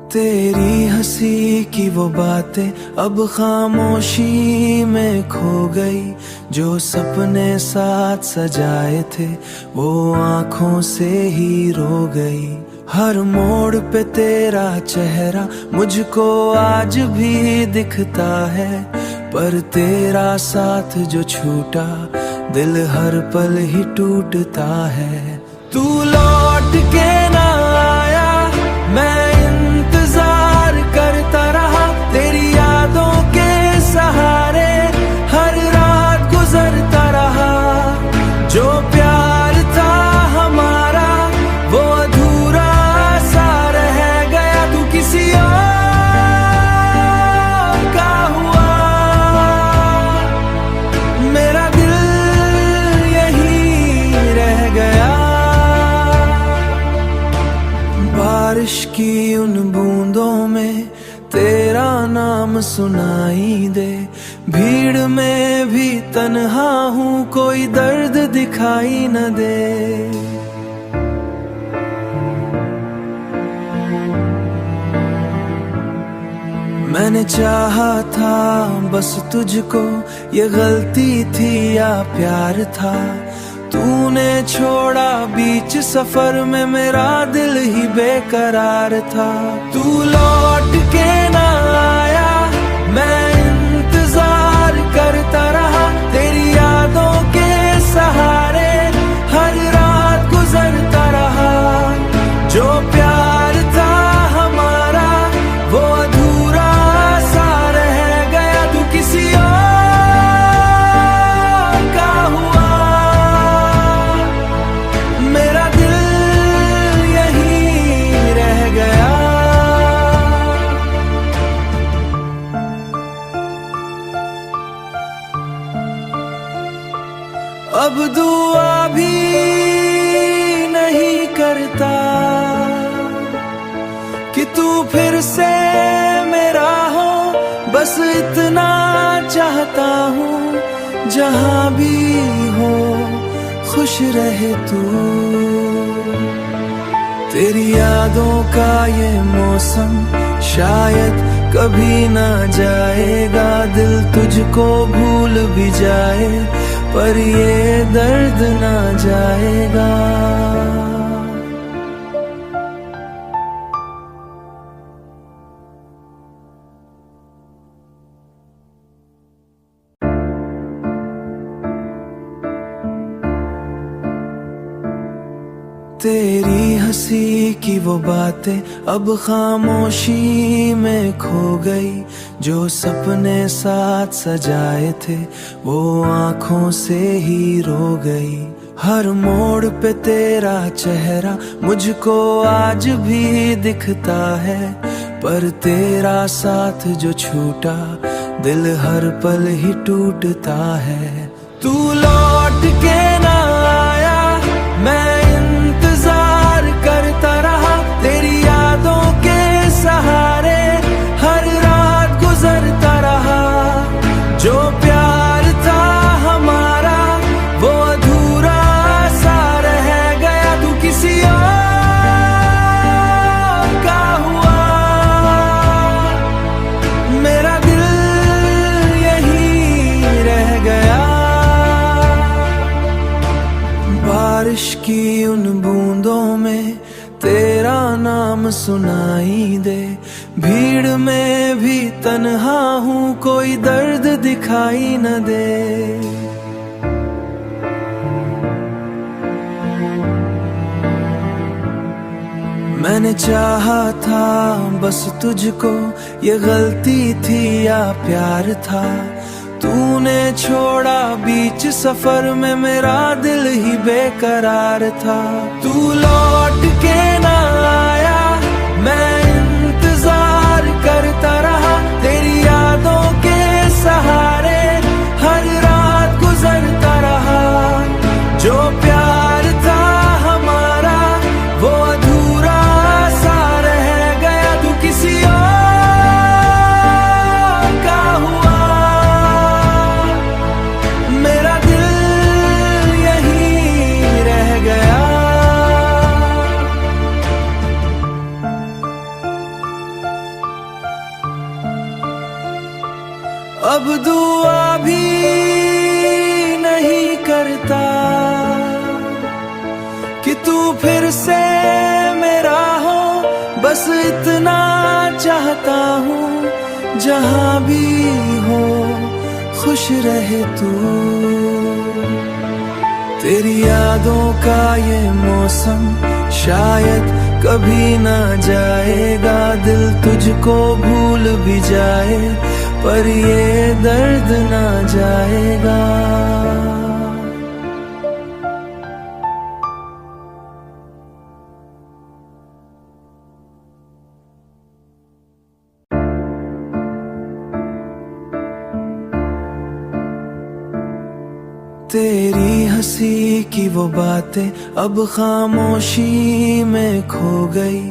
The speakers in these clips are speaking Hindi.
तेरी हंसी की वो बातें अब खामोशी में खो गई। जो सपने साथ सजाए थे वो आंखों से ही रो गई। हर मोड़ पे तेरा चेहरा मुझको आज भी दिखता है, पर तेरा साथ जो छूटा दिल हर पल ही टूटता है। तू लौट के ना आया, मैं इंतजार करता रहा तेरी यादों के सहारे, हर रात गुजरता रहा। जो प्यार था हमारा वो अधूरा सा रह गया। तू किसी और का हुआ, मेरा दिल यहीं रह गया। बारिश की उन बूंदों में तेरा नाम सुनाई दे, भीड़ में भी तन्हा हूँ कोई दर्द दिखाई न दे। मैंने चाहा था बस तुझको, ये गलती थी या प्यार था। तूने छोड़ा बीच सफर में, मेरा दिल ही बेकरार था। तू लौट के ना आया, मैं इंतजार करता रहा तेरी यादों के सहारे, हर रात गुजरता रहा। जो प्यार था हमारा वो अधूरा सा रह गया। तू किसी और का हुआ, मेरा दिल यहीं रह गया। अब दुआ भी नहीं करता कि तू फिर से मेरा हो, बस इतना चाहता हूँ जहाँ भी हो खुश रहे तू। तेरी यादों का ये मौसम शायद कभी ना जाएगा, दिल तुझको भूल भी जाए पर ये दर्द ना जाएगा। तेरी हंसी की वो बातें अब खामोशी में खो गई। जो सपने साथ सजाए थे वो आंखों से ही रो गई। हर मोड़ पे तेरा चेहरा मुझको आज भी दिखता है, पर तेरा साथ जो छूटा दिल हर पल ही टूटता है। तू लौट के ना आया, मैं इंतजार करता रहा तेरी यादों के सहारे, हर रात गुजरता रहा। जो प्यार था हमारा वो अधूरा सा रह गया। तू किसी और का हुआ, मेरा दिल यहीं रह गया। बारिश की उन बूंदों में तेरा नाम सुनाई दे, भीड़ में भी तन्हा हूँ कोई दर्द दिखाई न दे। मैंने चाहा था बस तुझको, ये गलती थी या प्यार था। तूने छोड़ा बीच सफर में, मेरा दिल ही बेकरार था। तू लौट के ना आया, मैं इंतजार करता रहा तेरी यादों के सहारे, हर रात गुजरता रहा। जो प्यार था हमारा वो अधूरा सा रह गया। तू किसी और का हुआ, मेरा दिल यहीं रह गया। तू फिर से मेरा हो, बस इतना चाहता हूँ। जहाँ भी हो खुश रहे तू। तेरी यादों का ये मौसम शायद कभी ना जाएगा। दिल तुझको भूल भी जाए पर ये दर्द ना जाएगा। तेरी हंसी की वो बातें अब खामोशी में खो गई।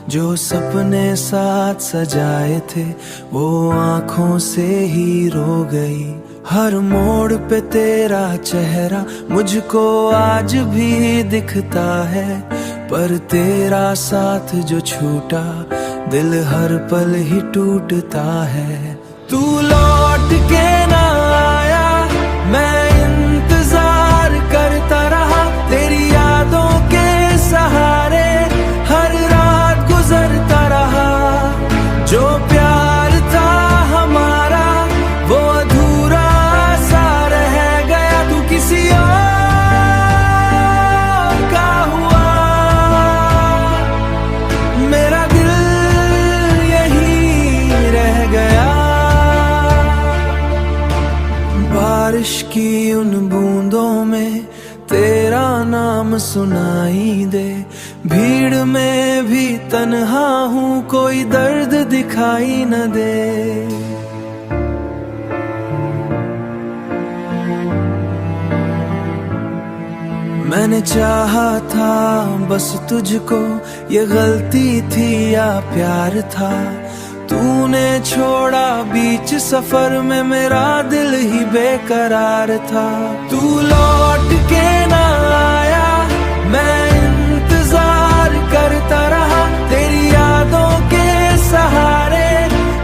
जो सपने साथ सजाए थे वो आँखों से ही रो गई। हर मोड़ पे तेरा चेहरा मुझको आज भी दिखता है, पर तेरा साथ जो छूटा दिल हर पल ही टूटता है। तू लौट के ना आया, मैं करता रहा तेरी यादों के सहारे। हर रात गुजरता रहा, जो प्यार था हमारा वो अधूरा सा रह गया। तू किसी और का हुआ, मेरा दिल यहीं रह गया। बारिश की उन बूंदों में तेरा नाम सुनाई दे। भीड़ में भी तन्हा हूँ, कोई दर्द दिखाई न दे। मैंने चाहा था बस तुझको, ये गलती थी या प्यार था। तूने छोड़ा बीच सफर में, मेरा दिल ही बेकरार था। तू लौट के ना आया, मैं इंतजार करता रहा तेरी यादों के सहारे।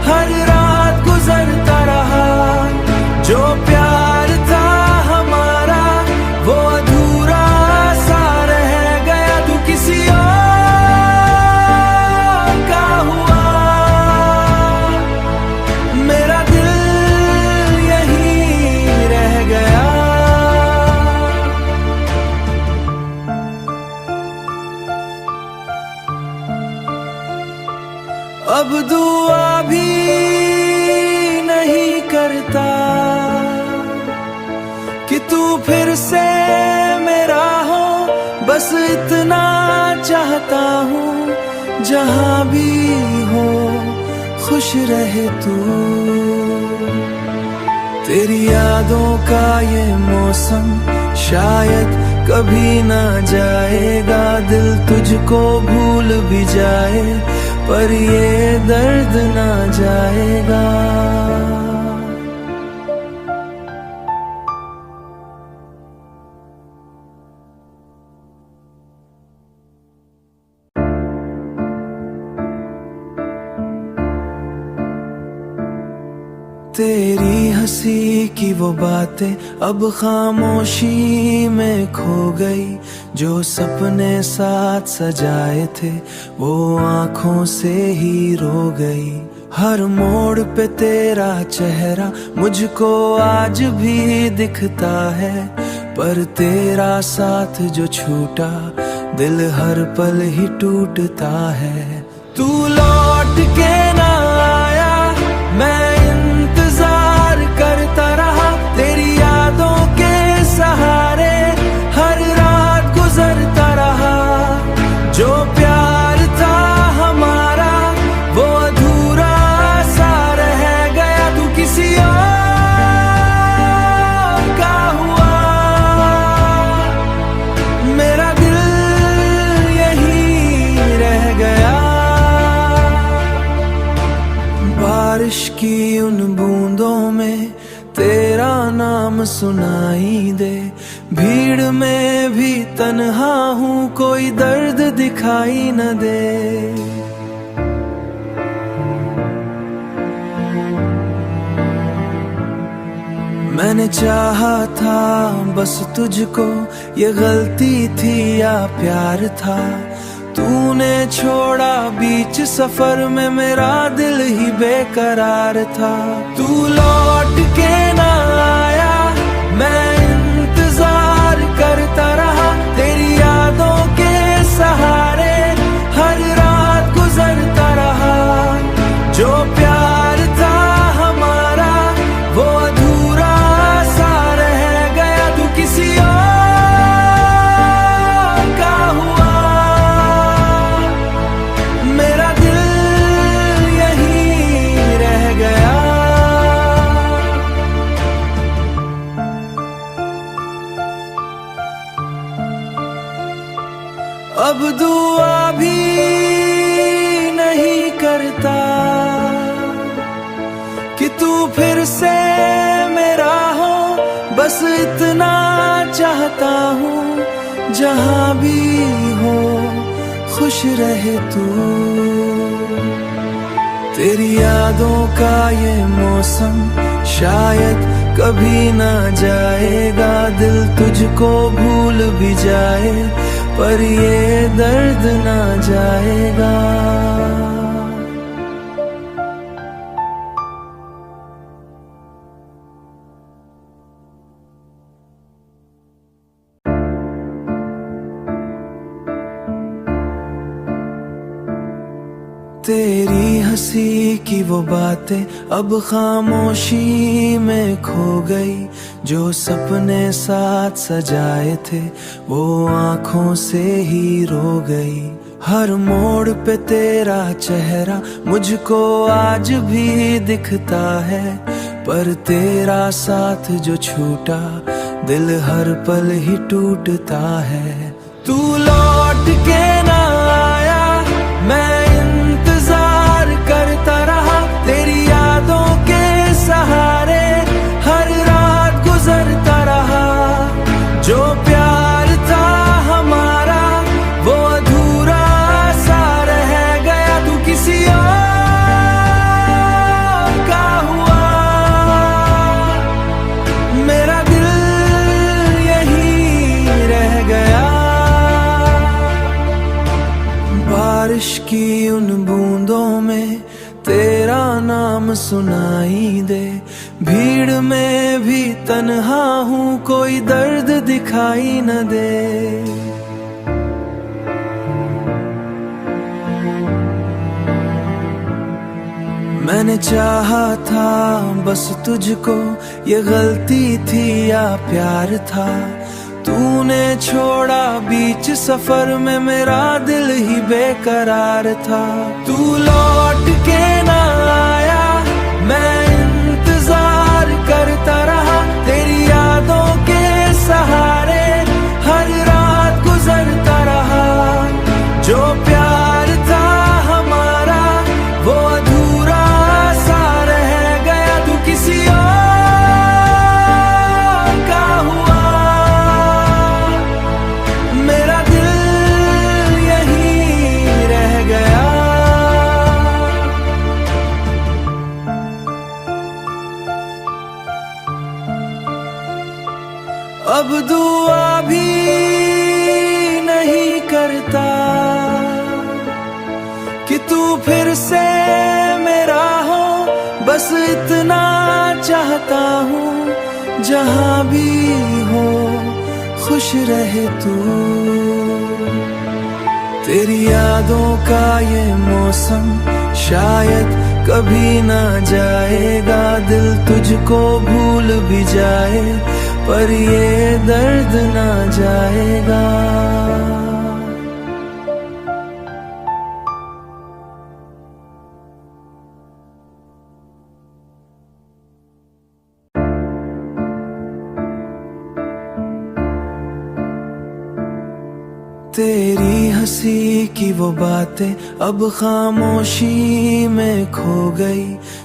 हर रात गुजरता रहा, जो प्यार था हमारा वो अधूरा सा रह गया। तू किसी और का हुआ, मेरा दिल यहीं रह गया। अब दुआ भी नहीं करता कि तू फिर से मेरा हो, बस इतना चाहता हूँ। जहाँ भी हो खुश रहे तू। तेरी यादों का ये मौसम शायद कभी ना जाएगा। दिल तुझको भूल भी जाए पर ये दर्द ना जाएगा। तेरी हंसी की वो बातें अब खामोशी में खो गई। जो सपने साथ सजाए थे वो आँखों से ही रो गई। हर मोड़ पे तेरा चेहरा मुझको आज भी दिखता है, पर तेरा साथ जो छूटा दिल हर पल ही टूटता है। तू लौट के ना आया, मैं करता रहा तेरी यादों के सहारे। हर रात गुजरता रहा, जो प्यार था हमारा वो अधूरा सा रह गया। तू किसी और का हुआ, मेरा दिल यहीं रह गया। बारिश की उन बूंदों में तेरा नाम सुनाई दे। भीड़ में भी तन्हा हूँ, कोई दर्द दिखाई न दे। मैंने चाहा था बस तुझको, ये गलती थी या प्यार था। तूने छोड़ा बीच सफर में, मेरा दिल ही बेकरार था। तू लौट के ना आया, मैं इंतजार करता रहा तेरी यादों के सहारे, हर रात गुजरता रहा। जो प्यार था हमारा वो अधूरा सा रह गया, तू किसी और का हुआ। मेरा दिल यहीं रह गया। अब दुआ भी नहीं करता कि तू फिर से मेरा हो, बस इतना चाहता हूँ जहाँ भी हो खुश रहे तू। तेरी यादों का ये मौसम शायद कभी ना जाएगा, दिल तुझको भूल भी जाए पर ये दर्द ना जाएगा। तेरी हंसी की वो बातें अब खामोशी में खो गई, जो सपने साथ सजाए थे वो आँखों से ही रो गई। हर मोड़ पे तेरा चेहरा मुझको आज भी दिखता है, पर तेरा साथ जो छूटा दिल हर पल ही टूटता है। तू लौट के ना आया, मैं करता रहा तेरी यादों के सहारे, हर रात गुजरता रहा। जो प्यार था हमारा वो अधूरा सा रह गया, तू किसी और का हुआ। मेरा दिल यहीं रह गया। बारिश की उन बूंदों में तेरा नाम सुनाई दे, भीड़ में भी तन्हा हूँ कोई दर्द दिखाई न दे। मैंने चाहा था बस तुझको, ये गलती थी या प्यार था। तूने छोड़ा बीच सफर में, मेरा दिल ही बेकरार था। तू लौट के ना आया, मैं इंतजार करता रहा तेरी यादों के सहारे, हर रात गुजरता रहा। जो प्यार था हमारा वो अधूरा सा रह गया, तू किसी और का हुआ। मेरा दिल यहीं रह गया। अब दुआ भी नहीं करता कि तू फिर से मेरा हो, बस इतना चाहता हूँ जहाँ भी हो खुश रहे तू। तेरी यादों का ये मौसम शायद कभी ना जाएगा, दिल तुझको भूल भी जाए पर ये दर्द ना जाएगा। तेरी हंसी की वो बातें अब खामोशी में खो गई,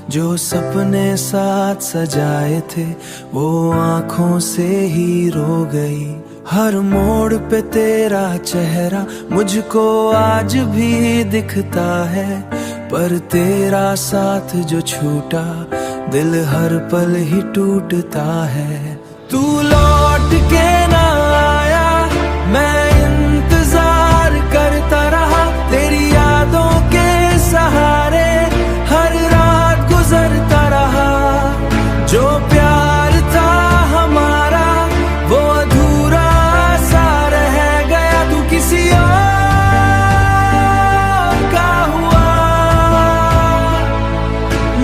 जो सपने साथ सजाए थे वो आँखों से ही रो गई। हर मोड़ पे तेरा चेहरा मुझको आज भी दिखता है, पर तेरा साथ जो छूटा दिल हर पल ही टूटता है। तू लौट के ना आया, मैं इंतजार करता रहा तेरी यादों के सहारे, हर रात गुजरता रहा। जो प्यार था हमारा वो अधूरा सा रह गया, तू किसी और का हुआ।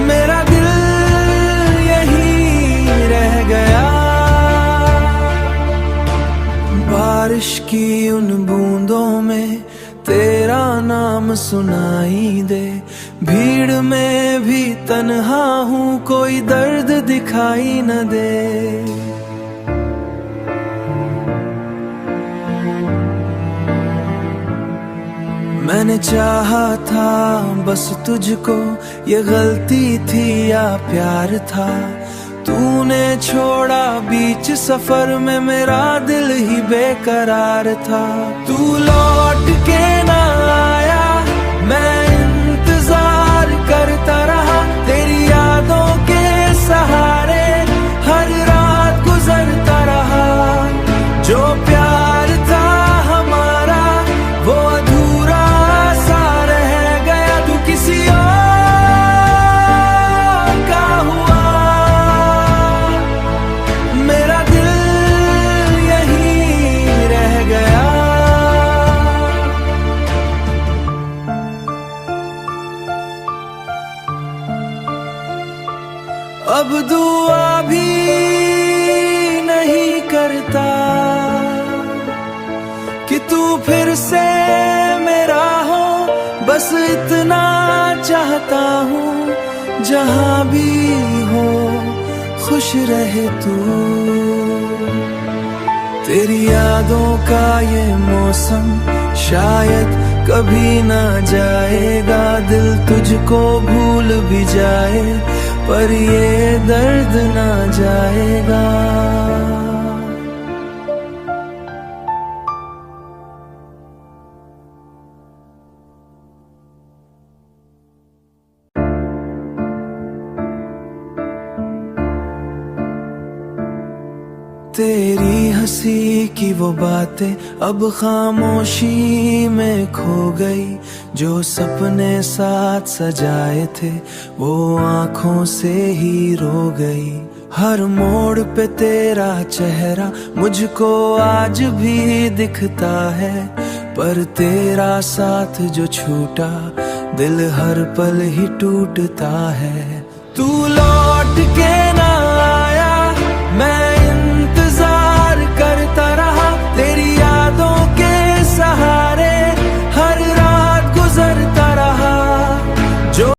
मेरा दिल यहीं रह गया। बारिश की उन बूंदों में तेरा नाम सुनाई दे, भीड़ में भी तन्हा हूँ कोई दर्द दिखाई न दे। मैंने चाहा था बस तुझको, ये गलती थी या प्यार था। तूने छोड़ा बीच सफर में, मेरा दिल ही बेकरार था। तू लौट के ना आया, मैं इंतजार करता रहा तेरी यादों के सहारे, हर रात गुजरता रहा। जो प्यार था हमारा वो अधूरा सा रह गया, तू किसी और का हुआ। मेरा दिल यहीं रह गया। अब दुआ भी नहीं करता कि तू फिर से मेरा हो, बस इतना चाहता हूँ जहाँ भी हो खुश रहे तू। तेरी यादों का ये मौसम शायद कभी ना जाएगा, दिल तुझको भूल भी जाए पर ये दर्द ना जाएगा। तेरी हंसी की वो बातें अब खामोशी में खो गई, जो सपने साथ सजाए थे वो आंखों से ही रो गई। हर मोड़ पे तेरा चेहरा मुझको आज भी दिखता है, पर तेरा साथ जो छूटा दिल हर पल ही टूटता है। तू लौट के